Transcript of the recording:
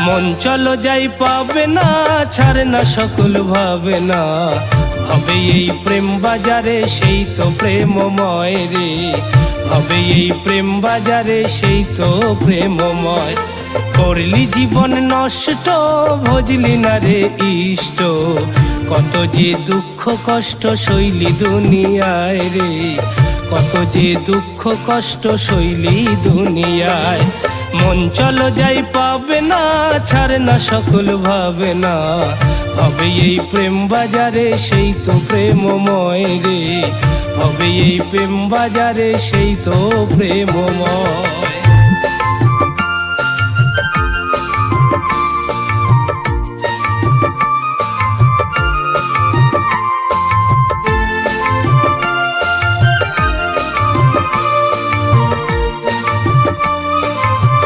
মন চলো যাই পাবে না, ছাড়ে না সকল ভাবে না, ভাবে এই প্রেম বাজারে সেই তো প্রেমময় রে, ভাবে এই প্রেম বাজারে সেই তো প্রেমময়। করলি জীবন নষ্ট, ভজলি না রে ইষ্ট, কত যে দুঃখ কষ্ট সইলি দুনিয়ায় রে, কত যে দুঃখ কষ্ট সইলি দুনিয়ায়। মন চলো যাই পাবে না, ছাড়ে না সকল ভাবে না, হবে এই প্রেম বাজারে সেই তো প্রেমময় রে, হবে এই প্রেম বাজারে সেই তো প্রেমময়।